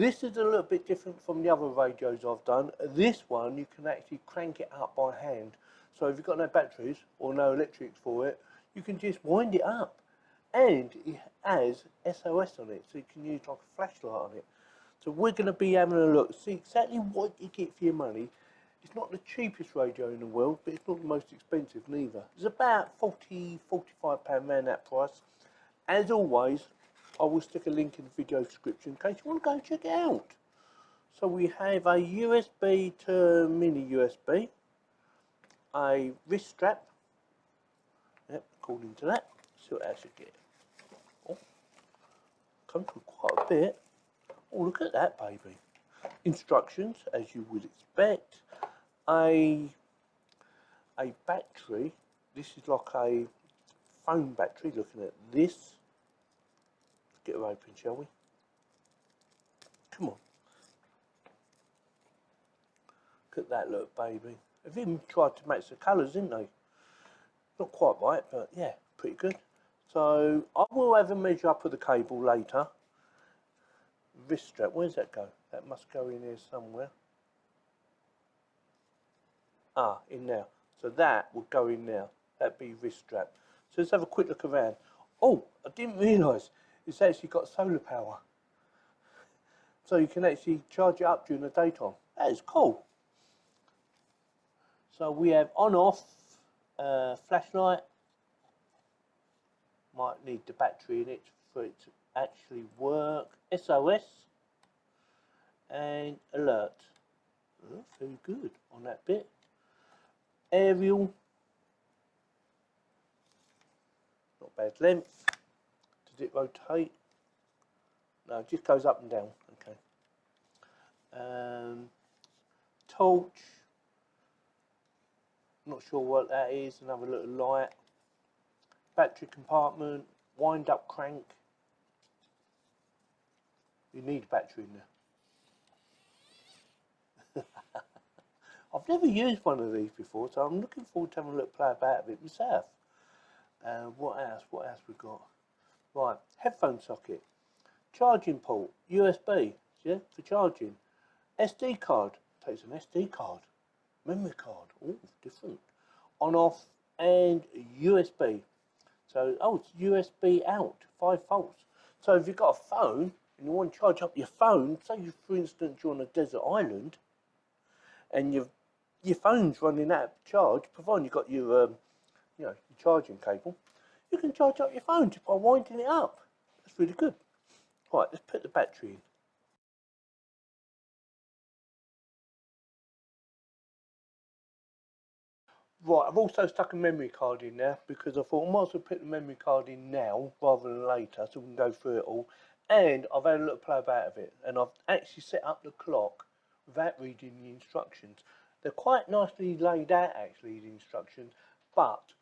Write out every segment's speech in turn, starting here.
This is a little bit different from the other radios I've done. This one, you can actually crank it up by hand. So if you've got no batteries or no electrics for it, you can just wind it up. And it has SOS on it, so you can use like a flashlight on it. So we're going to be having a look, see exactly what you get for your money. It's not the cheapest radio in the world, but it's not the most expensive neither. It's about £40, £45 around that price. As always, I will stick a link in the video description in case you want to go check it out. So we have a USB to mini USB, a wrist strap, yep, according to that. See what else you get. Oh, comes with quite a bit. Oh, look at that, baby. Instructions, as you would expect. A battery. This is like a phone battery. Looking at this. Let's get her open, shall we? Come on. Look at that, look, baby. They've even tried to match the colours, didn't they? Not quite right, but yeah, pretty good. So I will have a measure up of the cable later. Wrist strap, where's that go? That must go in here somewhere. Ah, in there. So that will go in there. That'd be wrist strap. So let's have a quick look around. Oh, I didn't realise it's actually got solar power. So you can actually charge it up during the daytime. That is cool. So we have on-off, flashlight. Might need the battery in it for it to actually work. SOS and alert. Oh, very good on that bit. Aerial, not bad length. Does it rotate? No, it just goes up and down. Okay. Torch, not sure what that is. Another little light. Battery compartment, wind up crank. You need a battery in there. I've never used one of these before, so I'm looking forward to having a little play about it myself. What else? What else we got? Right, headphone socket, charging port, USB, yeah, for charging. SD card, takes an SD card, memory card, oh, different. On off and USB. So, oh, it's USB out, 5 volts. So if you've got a phone and you want to charge up your phone, say you, for instance, you're on a desert island and your phone's running out of charge, provided you've got your, your charging cable, you can charge up your phone just by winding it up. That's really good. Right, let's put the battery in. Right, I've also stuck a memory card in there because I thought I might as well put the memory card in now rather than later so we can go through it all. And I've had a little play about of it, and I've actually set up the clock without reading the instructions. They're quite nicely laid out actually, the instructions, but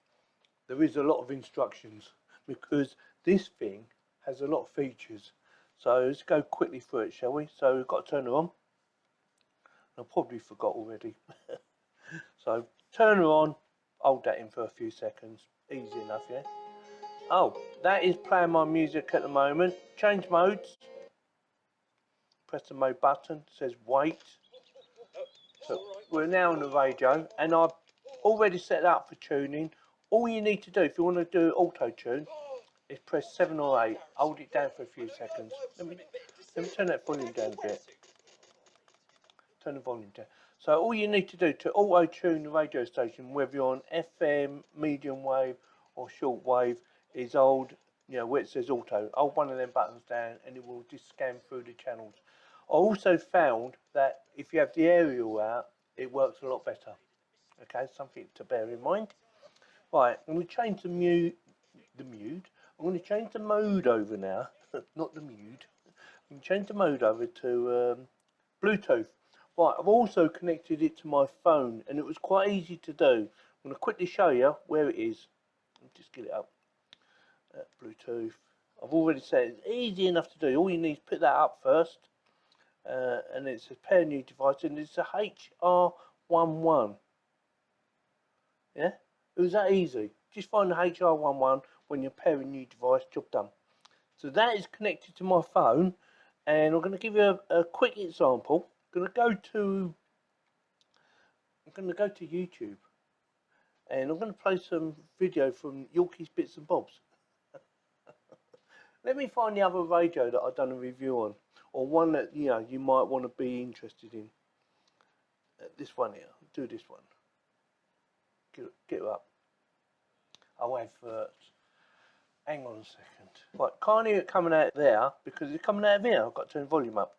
there is a lot of instructions because this thing has a lot of features. So let's go quickly through it, shall we? So we've got to turn her on. I probably forgot already. So turn her on, hold that in for a few seconds, easy enough, yeah? Oh, that is playing my music at the moment. Change modes. Press the mode button, it says wait. So we're now on the radio and I've already set it up for tuning. All you need to do if you want to do auto tune is press 7 or 8, hold it down for a few seconds. Let me turn that volume down a bit. Turn the volume down. So all you need to do to auto tune the radio station, whether you're on FM, medium wave or short wave, is hold, where it says auto. Hold one of them buttons down and it will just scan through the channels. I also found that if you have the aerial out, it works a lot better. Okay, something to bear in mind. Right, I'm going to change I'm going to change the mode over now, not the mute. I'm going to change the mode over to Bluetooth. Right, I've also connected it to my phone and it was quite easy to do. I'm going to quickly show you where it is. Let me just get it up. Bluetooth. I've already said it's easy enough to do. All you need is put that up first. And it says pair new device and it's a HR11. Yeah? It was that easy. Just find the HR11 when you're pairing new device, job done. So that is connected to my phone and I'm going to give you a quick example. I'm going to go to YouTube, and I'm going to play some video from Yorkies Bits and Bobs. Let me find the other radio that I've done a review on, or one that you might want to be interested in. This one here. Do this one. Get her up. I'll wait first. Hang on a second. Right, can't hear it coming out there because it's coming out of here. I've got to turn the volume up.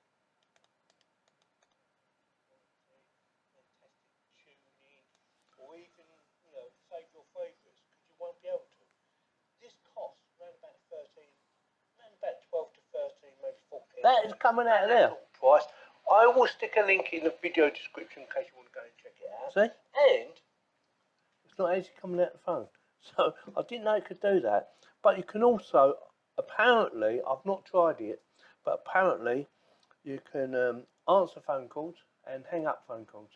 Or even, save your favourites because you won't be able to. This costs around about 12 to 13, maybe 14. That is coming out of there. Price. I will stick a link in the video description in case you want to go and check it out. See? And it's not actually coming out the phone. So I didn't know it could do that. But you can also, apparently, I've not tried it, but apparently you can answer phone calls and hang up phone calls.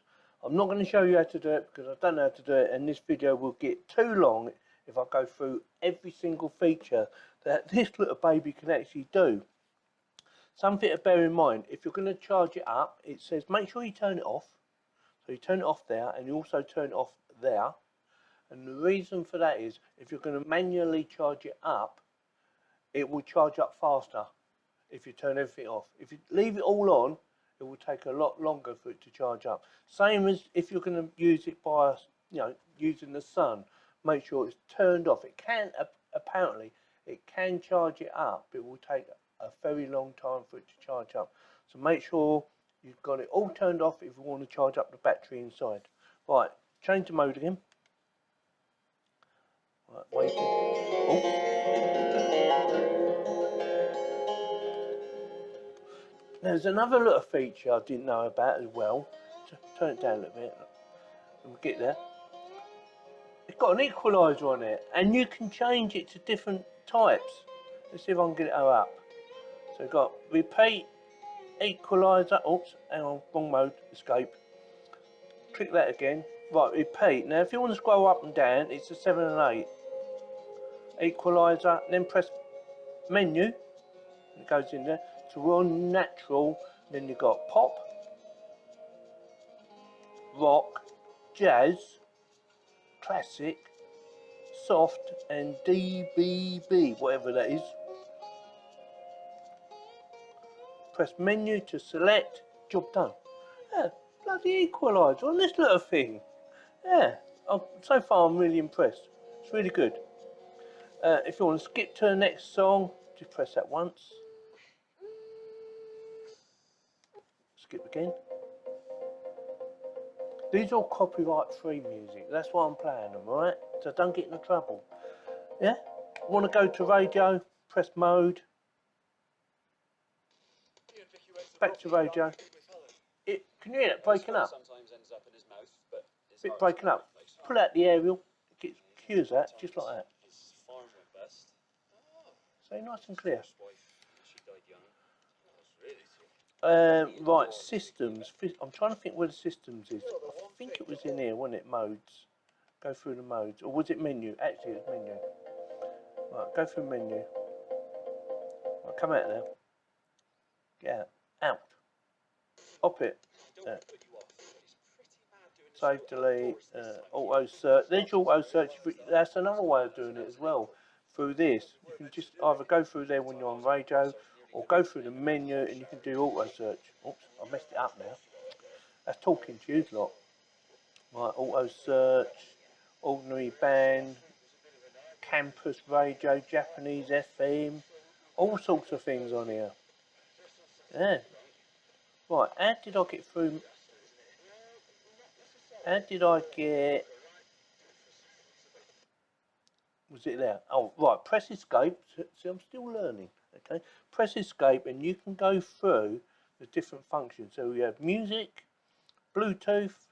I'm not going to show you how to do it because I don't know how to do it, and this video will get too long if I go through every single feature that this little baby can actually do. Something to bear in mind, if you're going to charge it up, it says make sure you turn it off. So you turn it off there, and you also turn it off there. And the reason for that is, if you're going to manually charge it up, it will charge up faster if you turn everything off. If you leave it all on, it will take a lot longer for it to charge up. Same as if you're going to use it by, using the sun. Make sure it's turned off. It can, apparently, it can charge it up, but it will take a very long time for it to charge up. So make sure you've got it all turned off if you want to charge up the battery inside. Right, change the mode again. Right, waiting. Oh. There's another little feature I didn't know about as well. Just turn it down a little bit. We'll get there. It's got an equalizer on it, and you can change it to different types. Let's see if I can get it up. So we've got repeat, equalizer. Oops, hang on, wrong mode. Escape. Click that again. Right, repeat. Now, if you want to scroll up and down, it's a 7 and 8. Equalizer, then press menu. It goes in there. So we're on natural. Then you've got pop, rock, jazz, classic, soft, and DBB, whatever that is. Press menu to select. Job done. Yeah, bloody equalizer on this little thing. Yeah, so far I'm really impressed. It's really good. If you want to skip to the next song, just press that once. Skip again. These are all copyright-free music. That's why I'm playing them, right? So don't get into trouble. Yeah? Want to go to radio? Press mode. Back to radio. Can you hear it breaking up? Bit breaking up. Pull out the aerial. It cues that, just like that. So nice and clear. Right, systems. I'm trying to think where the systems is. I think it was in here, wasn't it? Modes. Go through the modes. Or was it menu? Actually, it was menu. Right, go through menu. Right, come out now. Get out. Out. Hop it. Save, delete, auto search. There's your auto search. That's another way of doing it as well. Through this, you can just either go through there when you're on radio, or go through the menu and you can do auto search. Oops, I messed it up now. That's talking to you lot. Right, auto search, ordinary band, campus radio, Japanese FM, all sorts of things on here. Yeah. Right, how did I get through? How did I get? Was it there? Oh, right. Press escape. See, I'm still learning. Okay. Press escape, and you can go through the different functions. So we have music, Bluetooth,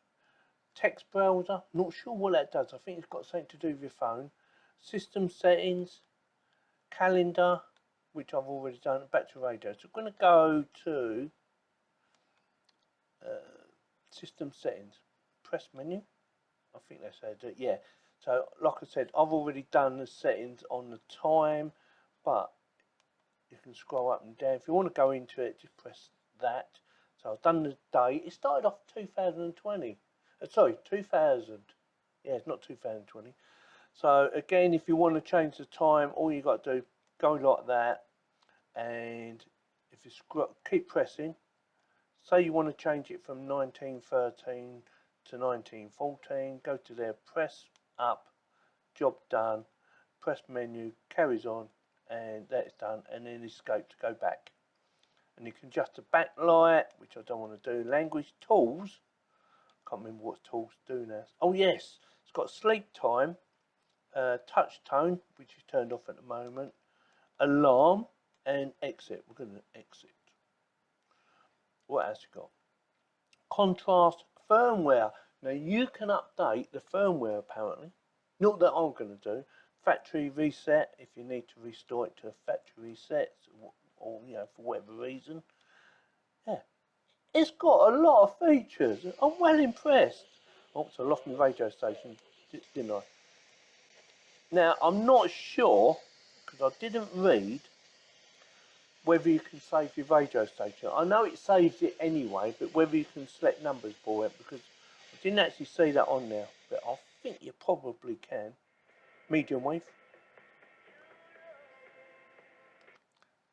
text browser. Not sure what that does. I think it's got something to do with your phone. System settings, calendar, which I've already done. Back to radio. So I'm going to go to system settings. Press menu. I think that's how to do it. Yeah. So, like I said, I've already done the settings on the time, but you can scroll up and down. If you want to go into it, just press that. So I've done the date. It started off 2020. Sorry, 2000. Yeah, it's not 2020. So again, if you want to change the time, all you got to do, go like that, and if you keep pressing. Say you want to change it from 1913 to 1914, go to there, press up, job done, press menu, carries on, and that's done, and then escape to go back. And you can adjust the backlight, which I don't want to do. Language tools, can't remember what tools do now. Oh yes, it's got sleep time, touch tone, which is turned off at the moment, alarm, and exit. We're going to exit. What else you got? Contrast firmware. Now you can update the firmware apparently. Not that I'm going to do. Factory reset if you need to restore it to a factory reset, or you know, for whatever reason. Yeah, it's got a lot of features. I'm well impressed. Oh, so I lost my radio station, didn't I? Now I'm not sure because I didn't read whether you can save your radio station. I know it saves it anyway, but whether you can select numbers for it, because I didn't actually see that on there, but I think you probably can. Medium wave.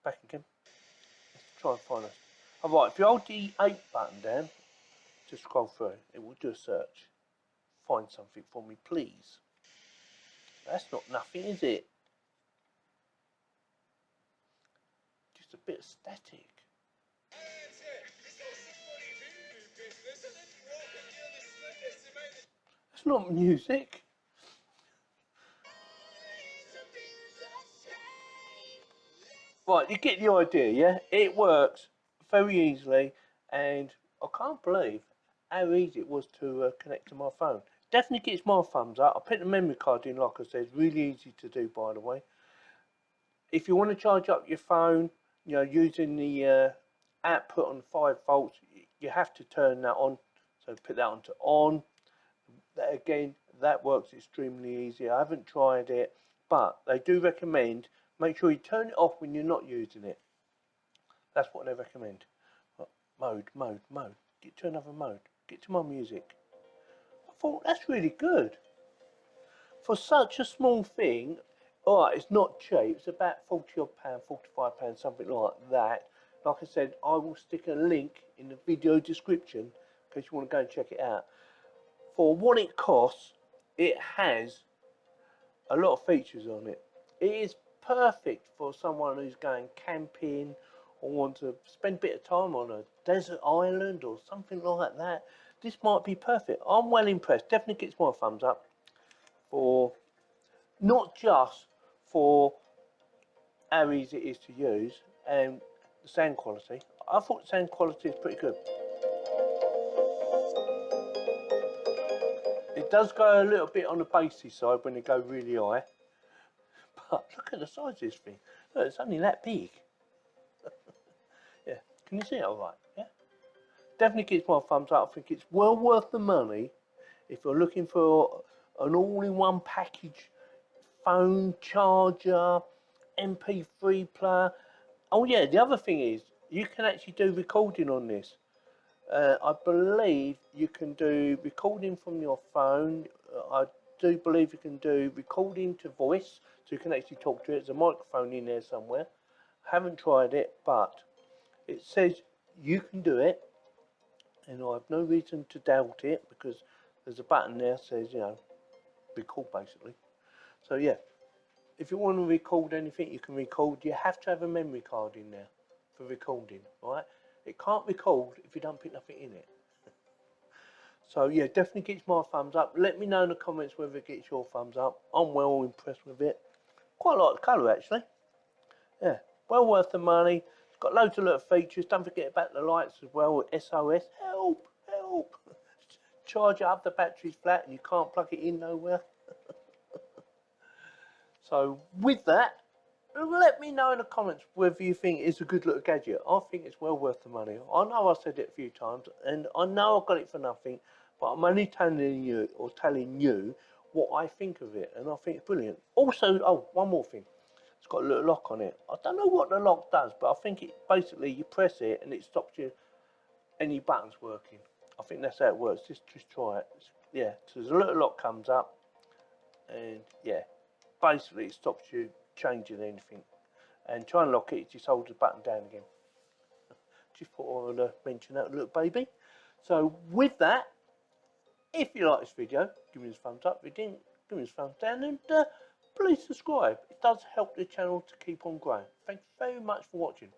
Back again. Let's try and find us. Alright, if you hold the 8 button down, just scroll through, it will do a search. Find something for me, please. That's not nothing, is it? Just a bit of static. That's not music. Right, you get the idea, yeah? It works very easily, and I can't believe how easy it was to connect to my phone. Definitely gets my thumbs up. I put the memory card in, like I said, really easy to do, by the way. If you want to charge up your phone, you know, using the output on 5 volts, you have to turn that on. So put that onto on. That, again, that works extremely easy. I haven't tried it, but they do recommend make sure you turn it off when you're not using it. That's what they recommend. Mode. Get to another mode. Get to my music. I thought that's really good. For such a small thing, alright, it's not cheap. It's about £40 odd, £45, something like that. Like I said, I will stick a link in the video description in case you want to go and check it out. For what it costs, it has a lot of features on it. It is perfect for someone who's going camping or want to spend a bit of time on a desert island or something like that. This might be perfect. I'm well impressed. Definitely gets my thumbs up for not just for how easy it is to use and the sound quality. I thought the sound quality is pretty good. It does go a little bit on the bassy side when it goes really high. But look at the size of this thing. Look, it's only that big. Yeah, can you see it all right? Yeah, definitely gets my thumbs up. I think it's well worth the money if you're looking for an all-in-one package, phone, charger, MP3 player. Oh yeah, the other thing is you can actually do recording on this. I believe you can do recording from your phone. I do believe you can do recording to voice, so you can actually talk to it. There's a microphone in there somewhere. I haven't tried it, but it says you can do it, and I have no reason to doubt it because there's a button there that says, you know, record basically. So yeah, if you want to record anything, you can record. You have to have a memory card in there for recording, right? It can't record if you don't put nothing in it. So yeah, definitely gets my thumbs up. Let me know in the comments whether it gets your thumbs up. I'm well impressed with it. Quite like the colour actually. Yeah, well worth the money. It's got loads of little features. Don't forget about the lights as well. SOS, help. Charge it up, the battery's flat and you can't plug it in nowhere. So with that, let me know in the comments whether you think it's a good little gadget. I think it's well worth the money. I know I said it a few times, and I know I got it for nothing, but I'm only telling you what I think of it, and I think it's brilliant. Also, oh, one more thing. It's got a little lock on it. I don't know what the lock does, but I think it basically you press it and it stops you any buttons working. I think that's how it works. Just try it. Yeah, so there's a little lock comes up, and yeah, basically it stops you changing anything. And try and lock it, just hold the button down again. Just thought I would mention that little baby. So with that, if you like this video, give me a thumbs up. If you didn't, give me a thumbs down, and please subscribe. It does help the channel to keep on growing. Thanks very much for watching.